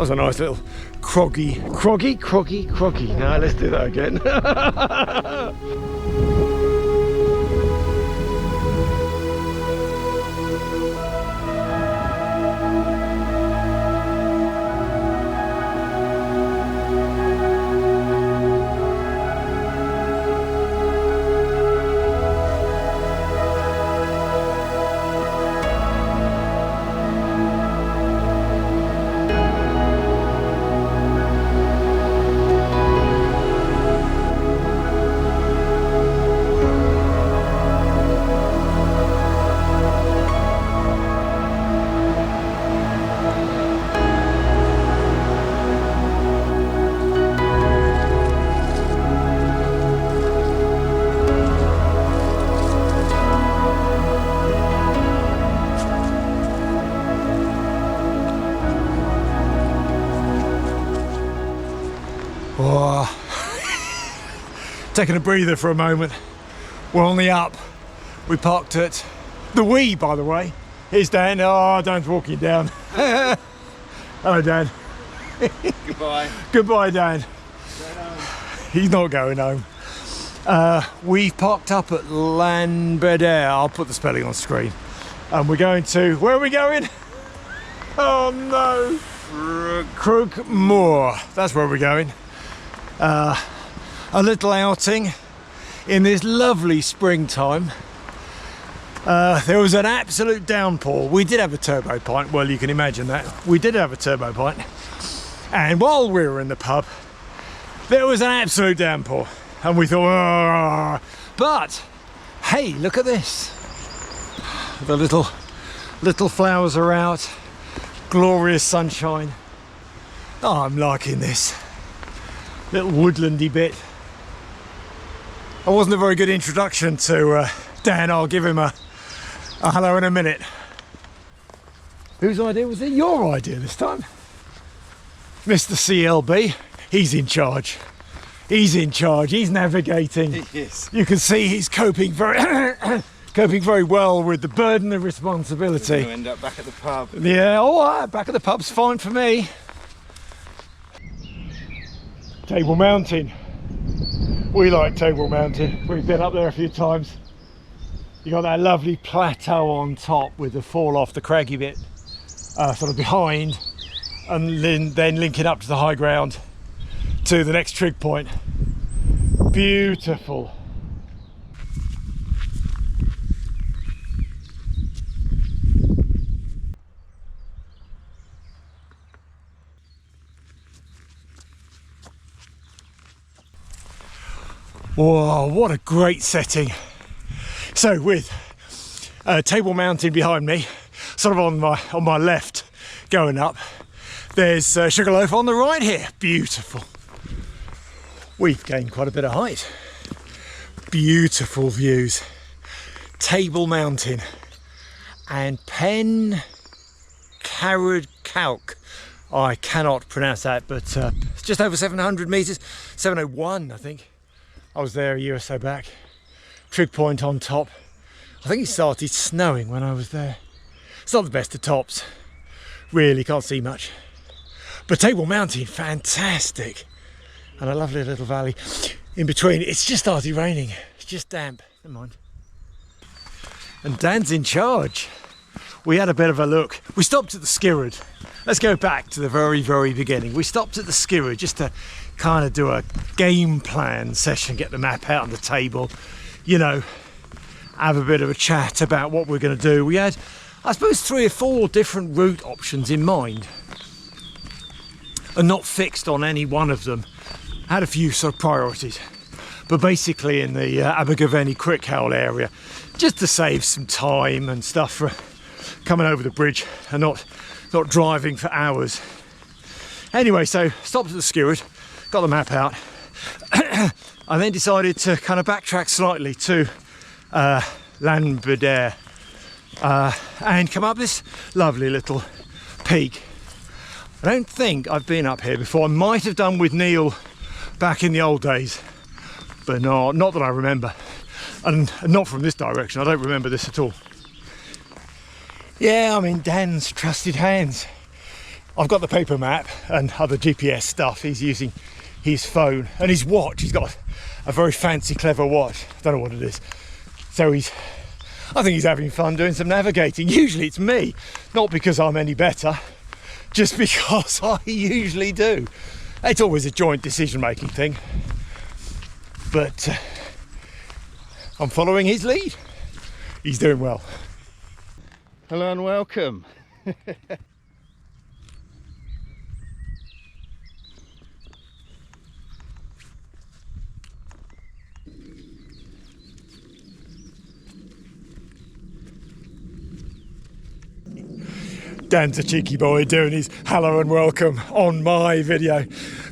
was a nice little croggy. Now let's do that again. Taking a breather for a moment. We're on the up. We parked at the Wee, by the way. Here's Dan. Oh, Dan's walking down. Hello, Dan. Goodbye. Goodbye, Dan. He's not going home. We parked up at Lanbedere. I'll put the spelling on screen. And we're going to, where are we going? Oh no. Crug Mawr. That's where we're going. A little outing in this lovely springtime. There was an absolute downpour. We did have a turbo pint. Well, you can imagine that. We did have a turbo pint. And while we were in the pub, there was an absolute downpour. And we thought, oh. But hey, look at this. The little flowers are out. Glorious sunshine. Oh, I'm liking this. Little woodlandy bit. It wasn't a very good introduction to Dan. I'll give him a hello in a minute. Whose idea was it? Your idea this time? Mr. CLB, he's in charge. He's in charge. He's navigating. Yes. You can see he's coping very well with the burden of responsibility. We're going to end up back at the pub. Yeah, all right, back at the pub's fine for me. Table Mountain. We like Table Mountain. We've been up there a few times. You got that lovely plateau on top with the fall off the craggy bit sort of behind, and then linking up to the high ground to the next trig point. Beautiful. Whoa, what a great setting. So with Table Mountain behind me, sort of on my left going up, there's Sugarloaf on the right here. Beautiful. We've gained quite a bit of height. Beautiful views. Table Mountain and Pen Carud. I cannot pronounce that, but it's just over 700 metres, 701 I think. I was there a year or so back. Trig point on top. I think it started snowing when I was there. It's not the best of tops. Really can't see much. But Table Mountain, fantastic. And a lovely little valley in between. It's just started raining. It's just damp. Never mind. And Dan's in charge. We had a bit of a look. We stopped at the Skirrid. Let's go back to the very, very beginning. We stopped at the Skirrid just to kind of do a game plan session, get the map out on the table, you know, have a bit of a chat about what we're going to do. We had, I suppose, 3 or 4 different route options in mind and not fixed on any one of them. Had a few sort of priorities, but basically in the Abergavenny Crickhowell area, just to save some time and stuff for coming over the bridge and not driving for hours. Anyway, so stopped at the Skirrid, got the map out. I then decided to kind of backtrack slightly to Lanbedere and come up this lovely little peak. I don't think I've been up here before. I might have done with Neil back in the old days, but not that I remember, and not from this direction. I don't remember this at all. Yeah, I'm in Dan's trusted hands. I've got the paper map and other GPS stuff. He's using his phone and his watch. He's got a very fancy, clever watch. I don't know what it is. So I think he's having fun doing some navigating. Usually it's me, not because I'm any better, just because I usually do. It's always a joint decision-making thing. But I'm following his lead. He's doing well. Hello and welcome. Dan's a cheeky boy doing his hello and welcome on my video,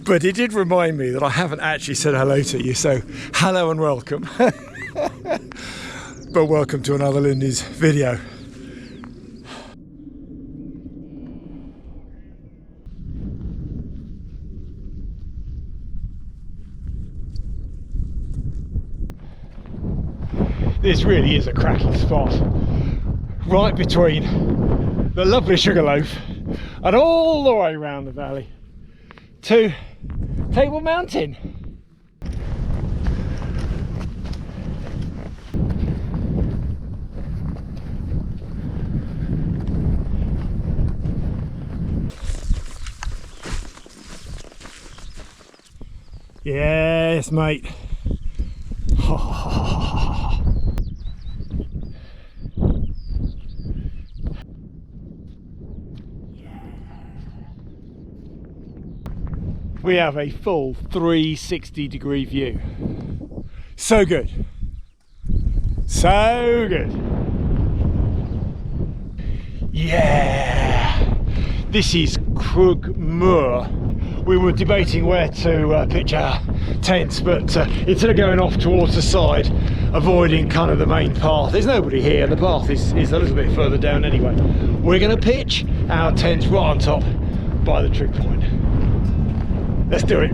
but it did remind me that I haven't actually said hello to you, so hello and welcome. But welcome to another Linleys video. This really is a cracking spot, right between the lovely Sugarloaf and all the way around the valley to Table Mountain. Yes, mate. We have a full 360-degree view. So good. So good. Yeah. This is Crug Mawr. We were debating where to pitch our tents, but instead of going off towards the side, avoiding kind of the main path, there's nobody here. The path is a little bit further down anyway. We're going to pitch our tents right on top by the trig point. Let's do it.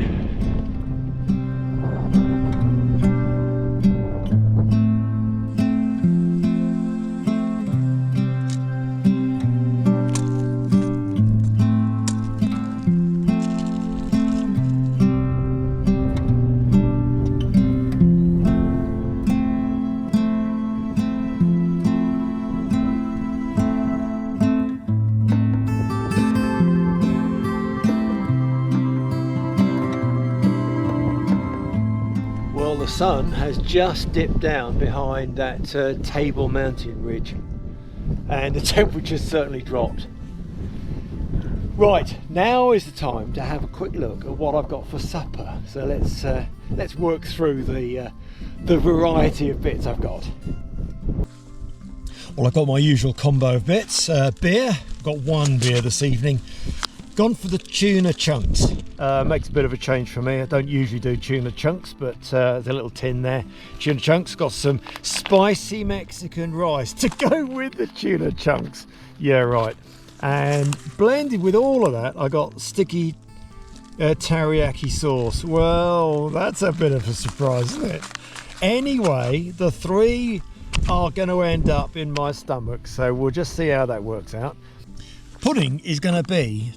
The sun has just dipped down behind that Table Mountain ridge and the temperature's certainly dropped. Right, now is the time to have a quick look at what I've got for supper. So let's work through the variety of bits I've got. Well, I've got my usual combo of bits. Beer, I've got one beer this evening. Gone for the tuna chunks. Makes a bit of a change for me. I don't usually do tuna chunks, but there's a little tin there. Tuna chunks, got some spicy Mexican rice to go with the tuna chunks. Yeah, right. And blended with all of that, I got sticky teriyaki sauce. Well, that's a bit of a surprise, isn't it? Anyway, the three are going to end up in my stomach, so we'll just see how that works out. Pudding is going to be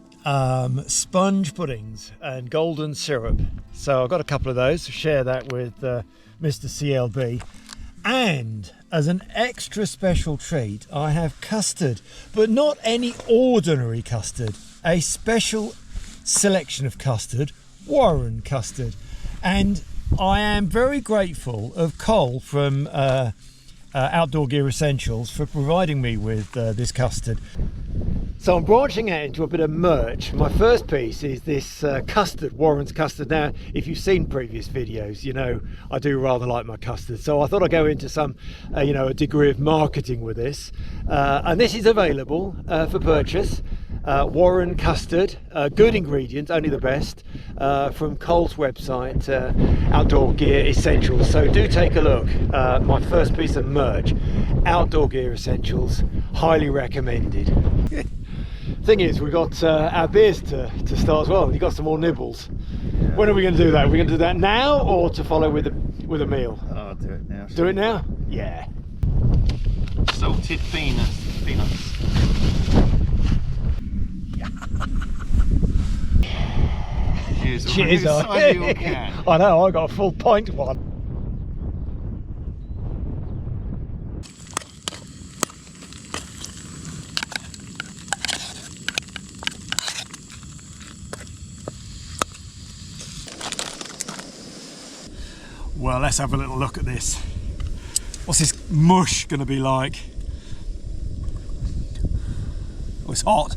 sponge puddings and golden syrup, so I've got a couple of those to share that with Mr. CLB, and as an extra special treat I have custard, but not any ordinary custard, a special selection of custard, Warren custard, and I am very grateful of Cole from Outdoor Gear Essentials for providing me with this custard. So I'm branching out into a bit of merch. My first piece is this custard, Warren's custard. Now, if you've seen previous videos, you know I do rather like my custard. So I thought I'd go into some, a degree of marketing with this. And this is available for purchase. Warren custard, good ingredients, only the best, from Cole's website, Outdoor Gear Essentials. So do take a look. My first piece of merch, Outdoor Gear Essentials, highly recommended. Thing is, we've got our beers to start as well. You've got some more nibbles. Yeah. When are we going to do that? Are we going to do that now or to follow with a meal? Oh, I'll do it now. Do it now? Yeah. Salted peanuts. Cheers. Cheers. I you can. I know, I got a full pint one. Well, let's have a little look at this. What's this mush going to be like? Oh, it's hot.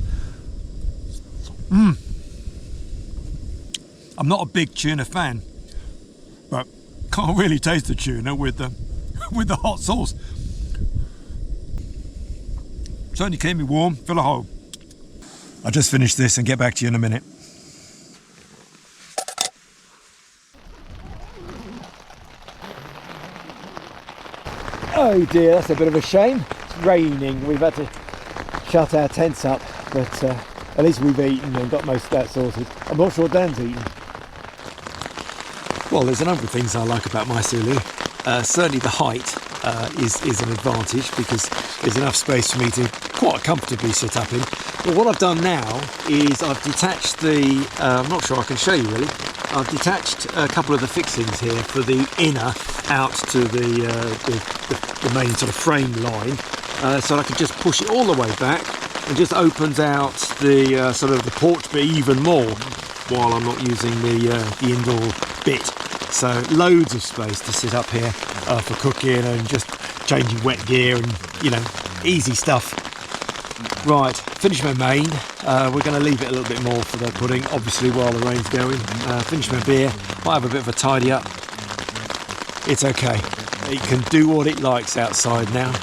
I'm not a big tuna fan, but can't really taste the tuna with the hot sauce. Certainly keep me warm, fill a hole. I'll just finish this and get back to you in a minute. Oh dear, that's a bit of a shame. It's raining. We've had to shut our tents up, but at least we've eaten and got most of that sorted. I'm not sure Dan's eaten. Well, there's a number of things I like about my Soulo. Certainly the height is an advantage because there's enough space for me to quite comfortably sit up in. But what I've done now is I've detached the, I'm not sure I can show you really, I've detached a couple of the fixings here for the inner out to the main sort of frame line, so I can just push it all the way back and just opens out the sort of the porch bit even more while I'm not using the indoor bit. So loads of space to sit up here for cooking and just changing wet gear and, you know, easy stuff. Right, finish my main. We're going to leave it a little bit more for the pudding, obviously, while the rain's going. Finish my beer. Might have a bit of a tidy up. It's okay. It can do what it likes outside now.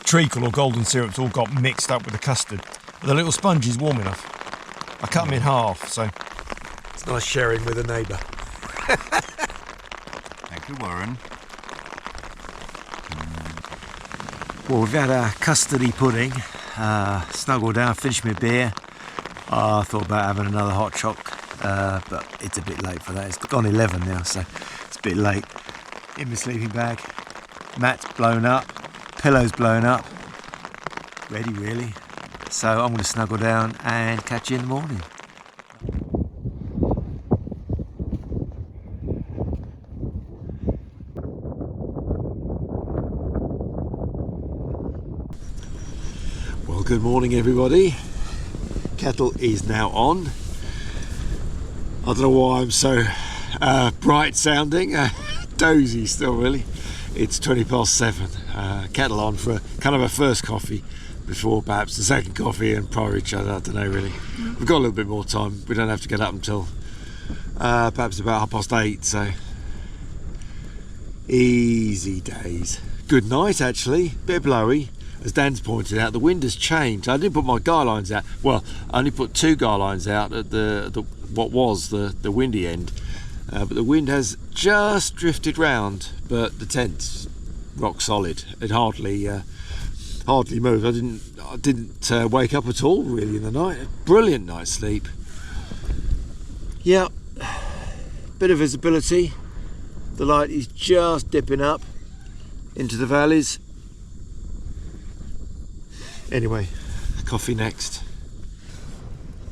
Treacle or golden syrup's all got mixed up with the custard, but the little sponge is warm enough. I cut them in half, so it's nice sharing with a neighbour. Thank you, Warren. Well, we've had a custardy pudding, snuggled down, finished my beer. I thought about having another hot choc, but it's a bit late for that. It's gone 11 now, so it's a bit late. In my sleeping bag, mat's blown up. Pillow's blown up, ready really, so I'm going to snuggle down and catch you in the morning. Well, good morning everybody. Kettle is now on. I don't know why I'm so bright sounding, dozy still really. It's 7:20. Kettle on for kind of a first coffee before perhaps the second coffee and porridge. I don't know really. We've got a little bit more time. We don't have to get up until perhaps about 8:30. So easy days. Good night actually. Bit blowy. As Dan's pointed out, the wind has changed. I didn't put my guy lines out. Well, I only put 2 guy lines out at the what was the windy end. But the wind has just drifted round, but the tent's rock solid. It hardly moved. I didn't wake up at all really in the night. Brilliant night's sleep. Yeah, bit of visibility. The light is just dipping up into the valleys. Anyway, coffee next.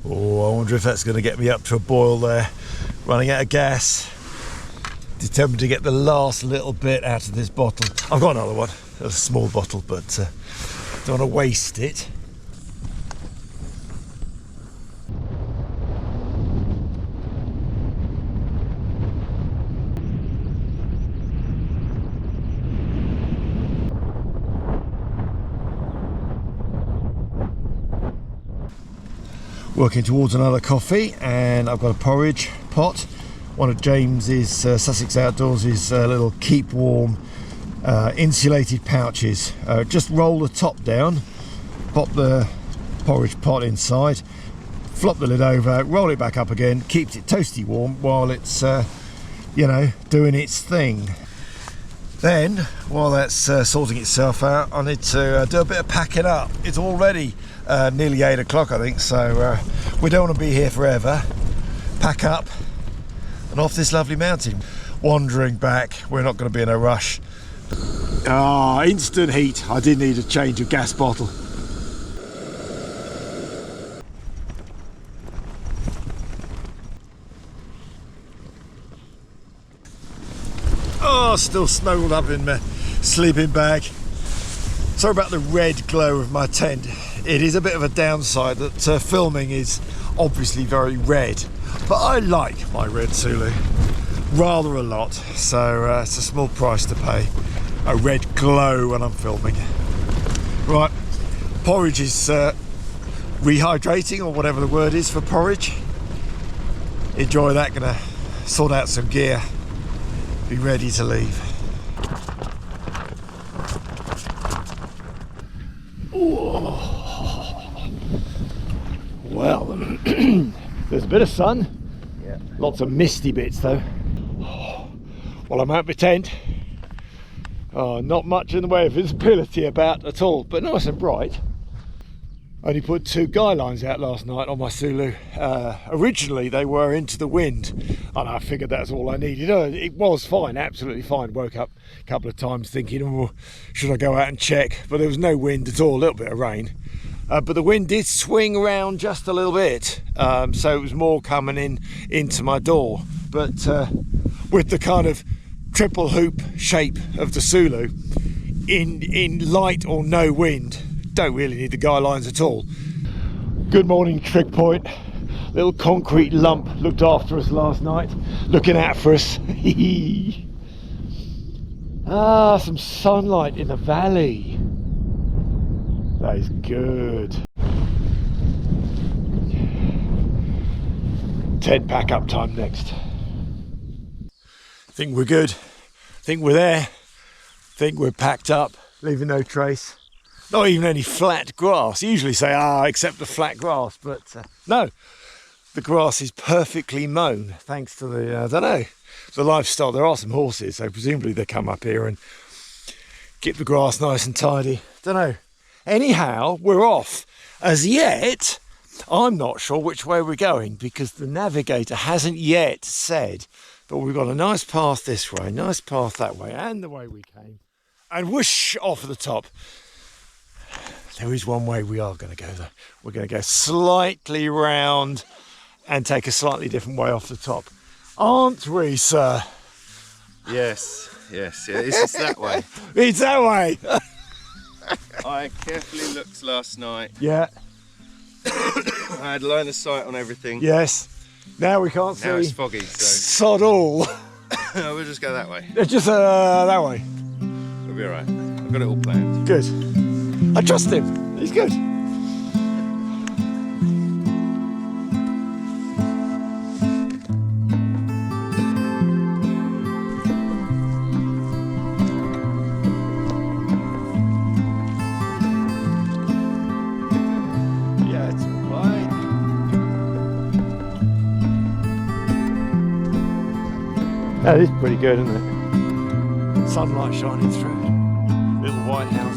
Oh, I wonder if that's going to get me up to a boil there. Running out of gas. Determined to get the last little bit out of this bottle. I've got another one, a small bottle, but don't want to waste it. Working towards another coffee, and I've got a porridge pot. One of James's Sussex Outdoors' little keep warm insulated pouches. Just roll the top down, pop the porridge pot inside, flop the lid over, roll it back up again, keeps it toasty warm while it's you know, doing its thing. Then, while that's sorting itself out, I need to do a bit of packing up. It's already nearly 8 o'clock, I think, so we don't want to be here forever. Pack up and off this lovely mountain. Wandering back, we're not going to be in a rush. Ah, instant heat. I did need a change of gas bottle. Oh, still snuggled up in my sleeping bag. Sorry about the red glow of my tent. It is a bit of a downside that filming is obviously very red, but I like my red Soulo rather a lot, so it's a small price to pay. A red glow when I'm filming. Right, porridge is rehydrating, or whatever the word is for porridge. Enjoy that, gonna sort out some gear. Be ready to leave. Oh. Well, there's a bit of sun. Yeah. Lots of misty bits though. Well, I'm out my tent. Not much in the way of visibility about at all, but nice and bright. Only put 2 guy lines out last night on my Soulo. Originally they were into the wind, and I figured that's all I needed. It was fine, absolutely fine. Woke up a couple of times thinking, oh, should I go out and check? But there was no wind at all, a little bit of rain. But the wind did swing around just a little bit, so it was more coming into my door. But with the kind of triple hoop shape of the Soulo, in light or no wind, don't really need the guy lines at all. Good morning, Trig Point. Little concrete lump looked after us last night, looking out for us. Some sunlight in the valley. That is good. Tent pack up time next. Think we're good. Think we're there. Think we're packed up, leaving no trace. Not even any flat grass. You usually say, except the flat grass, but no. The grass is perfectly mown, thanks to the, I don't know, the lifestyle. There are some horses, so presumably they come up here and keep the grass nice and tidy. Don't know. Anyhow, we're off. As yet, I'm not sure which way we're going, because the navigator hasn't yet said, but we've got a nice path this way, nice path that way, and the way we came. And whoosh, off at the top. There is one way we are going to go though. We're going to go slightly round and take a slightly different way off the top. Aren't we, sir? Yes, it's that way. It's that way. I carefully looked last night. Yeah. I had line of sight on everything. Yes. Now we can't see. Now it's foggy, so sod all. we'll just go that way. Just that way. We'll be alright. I've got it all planned. Good. I trust him. He's good. Yeah, it's fine. That is pretty good, isn't it? Sunlight shining through. Little white houses.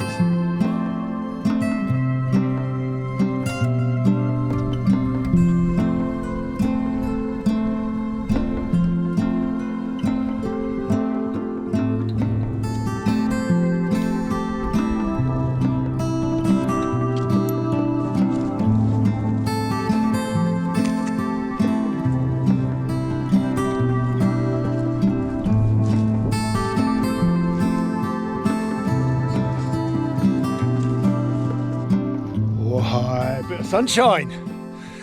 A bit of sunshine.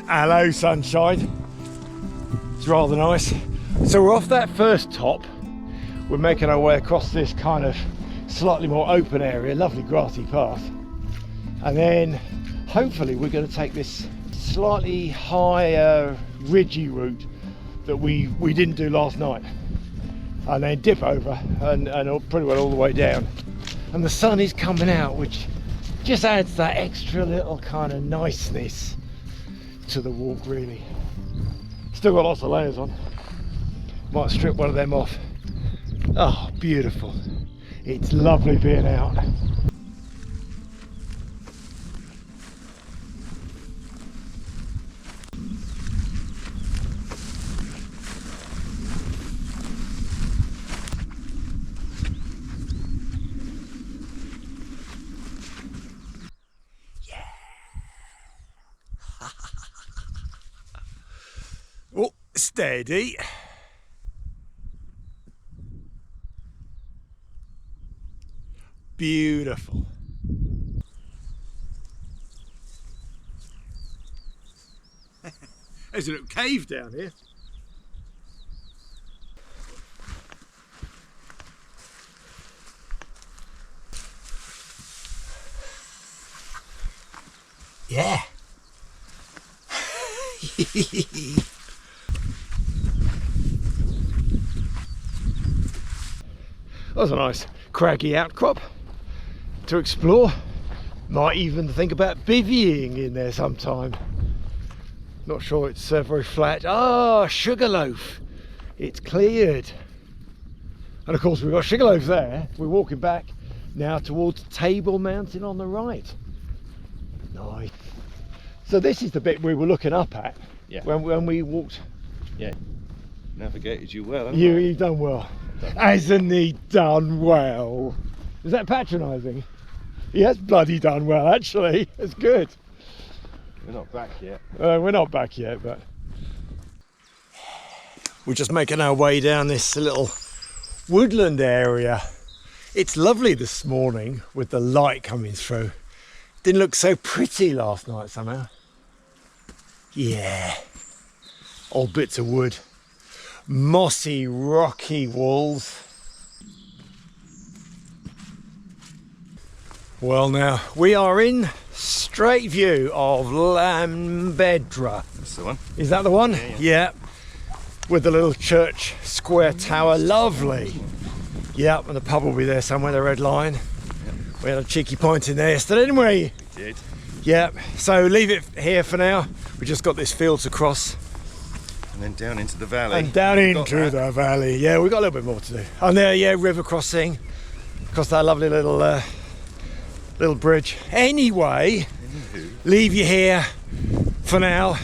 Hello, sunshine. It's rather nice. So we're off that first top. We're making our way across this kind of slightly more open area, lovely grassy path. And then hopefully we're going to take this slightly higher ridgy route that we didn't do last night. And then dip over and pretty well all the way down. And the sun is coming out, which just adds that extra little kind of niceness to the walk, really. Still got lots of layers on. Might strip one of them off Oh, beautiful. It's lovely being out. Oh, steady. Beautiful. There's a little cave down here. Yeah. That was a nice craggy outcrop to explore. Might even think about bivvying in there sometime. Not sure it's very flat. Ah, Sugarloaf. It's cleared. And of course we've got Sugarloaf there. We're walking back now towards Table Mountain on the right. Nice. So this is the bit we were looking up at, Yeah. when we walked. Yeah. Navigated you well, haven't I? You've done well. Hasn't he done well? Is that patronising? He has bloody done well, actually. It's good. We're not back yet. We're not back yet, but we're just making our way down this little woodland area. It's lovely this morning with the light coming through. Didn't look so pretty last night somehow. Yeah. Old bits of wood. Mossy, rocky walls. Well, now we are in straight view of Lambedra. That's the one. Is that the one? Yeah. Yeah. With the little church square tower. Lovely. Yeah, and the pub will be there somewhere, the Red Lion. Yep. We had a cheeky point in there yesterday, didn't we? Did. Yeah. So leave it here for now. We just got this field to cross. And then down into the valley. And down Got into that. the valley. Yeah, we've got a little bit more to do. And there, yeah, river crossing. Across that lovely little little bridge. Anyway, leave you here for now.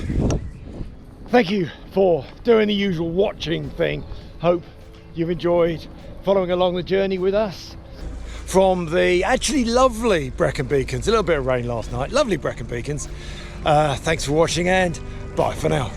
Thank you for doing the usual watching thing. Hope you've enjoyed following along the journey with us. From the actually lovely Brecon Beacons. A little bit of rain last night. Lovely Brecon Beacons. Thanks for watching and bye for now.